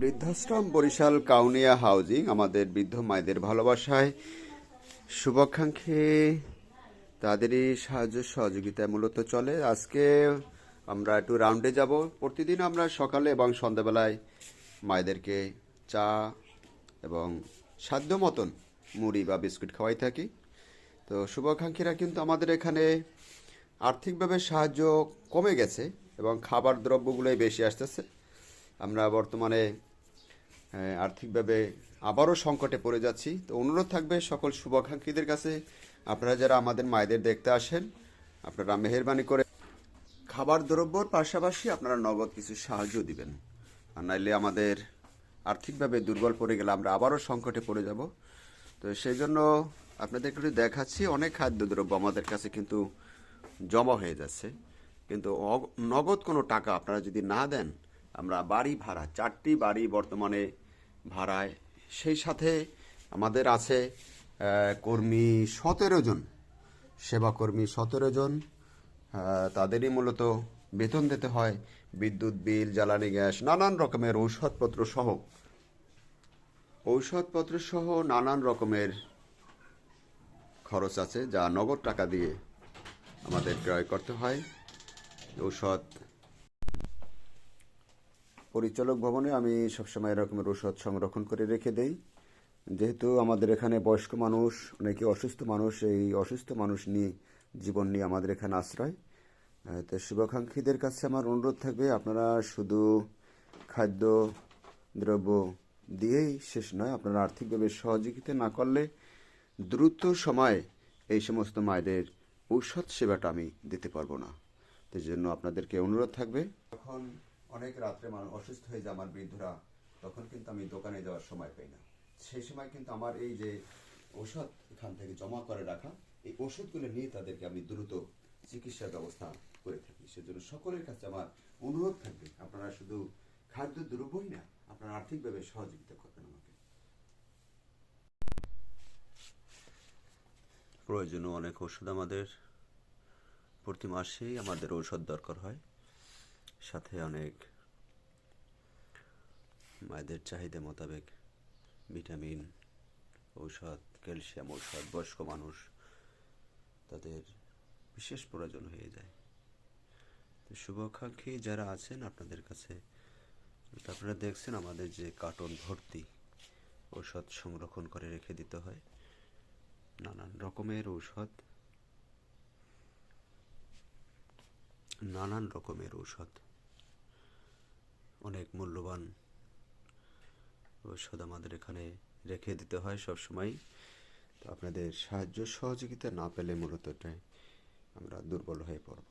বৃদ্ধাশ্রম বরিশাল কাউনিয়া হাউজিং আমাদের বৃদ্ধ মায়েদের ভালোবাসায় শুভাকাঙ্ক্ষী তাদেরই সাহায্য সহযোগিতায় মূলত চলে। আজকে আমরা একটু রাউন্ডে যাব। প্রতিদিন আমরা সকালে এবং সন্ধ্যাবেলায় মায়েদেরকে চা এবং সাধ্য মতন মুড়ি বা বিস্কুট খাওয়াই থাকি। তো শুভাকাঙ্ক্ষীরা কিন্তু আমাদের এখানে আর্থিকভাবে সাহায্য কমে গেছে এবং খাবার দ্রব্যগুলোই বেশি আসতেছে। আমরা বর্তমানে আর্থিকভাবে আবারও সংকটে পড়ে যাচ্ছি। তো অনুরোধ থাকবে সকল শুভাকাঙ্ক্ষীদের কাছে, আপনারা যারা আমাদের মায়েদের দেখতে আসেন, আপনারা মেহেরবানি করে খাবার দ্রব্যর পাশাপাশি আপনারা নগদ কিছু সাহায্য দিবেন। আর নাইলে আমাদের আর্থিকভাবে দুর্বল পড়ে গেলে আমরা আবারও সংকটে পড়ে যাব। তো সেই জন্য আপনাদেরকে একটু দেখাচ্ছি, অনেক খাদ্যদ্রব্য আমাদের কাছে কিন্তু জমা হয়ে যাচ্ছে, কিন্তু নগদ কোনো টাকা আপনারা যদি না দেন, আমরা বাড়ি ভাড়া 4টি বাড়ি বর্তমানে ভাড়ায়, সেই সাথে আমাদের আছে কর্মী 17 জন, সেবাকর্মী 17 জন, তাদেরই মূলত বেতন দিতে হয়, বিদ্যুৎ বিল, জ্বালানি গ্যাস, নানান রকমের ঔষধপত্র সহ নানান রকমের খরচ আছে, যা নগদ টাকা দিয়ে আমাদের ক্রয় করতে হয়। ঔষধ পরিচালক ভবনে আমি সবসময় এরকমের ঔষধ সংরক্ষণ করে রেখে দেই, যেহেতু আমাদের এখানে বয়স্ক মানুষ, অনেকে অসুস্থ মানুষ, এই অসুস্থ মানুষ নিয়ে জীবন নিয়ে আমাদের এখানে আশ্রয়। তো শুভাকাঙ্ক্ষীদের কাছে আমার অনুরোধ থাকবে, আপনারা শুধু খাদ্য দ্রব্য দিয়েই শেষ নয়, আপনারা আর্থিকভাবে সহযোগিতা না করলে দ্রুত সময়ে এই সমস্ত মায়েদের ঔষধ সেবাটা আমি দিতে পারবো না। তো এই জন্য আপনাদেরকে অনুরোধ থাকবে, যখন অনেক রাত্রে মানুষ অসুস্থ হয়ে যায় আমার বৃদ্ধরা, তখন কিন্তু আমি দোকানে যাওয়ার সময় পাই না। সেই সময় কিন্তু আমার এই যে ঔষধ এখান থেকে জমা করে রাখা, এই ওষুধগুলো নিয়ে তাদেরকে আমি দ্রুত চিকিৎসার ব্যবস্থা করে থাকি। সেজন্য সকলের কাছে আমার অনুরোধ থাকবে, আপনারা শুধু খাদ্য দ্রব্যই না, আপনারা আর্থিকভাবে সহযোগিতা করবেন আমাকে। প্রয়োজনীয় অনেক ওষুধ আমাদের প্রতি মাসেই আমাদের ঔষধ দরকার হয়, সাথে অনেক মায়েদের চাহিদা মোতাবেক ভিটামিন ঔষধ, ক্যালসিয়াম ঔষধ, বয়স্ক মানুষ তাদের বিশেষ প্রয়োজন হয়ে যায়। তো শুভাকাঙ্ক্ষী যারা আছেন আপনাদের কাছে, আপনারা দেখছেন আমাদের যে কার্টন ভর্তি ঔষধ সংরক্ষণ করে রেখে দিতে হয়, নানান রকমের ঔষধ, অনেক মূল্যবান ঔষধ আমাদের এখানে রেখে দিতে হয় সবসময়। তো আপনাদের সাহায্য সহযোগিতা না পেলে মূলত আমরা দুর্বল হয়ে পড়ব।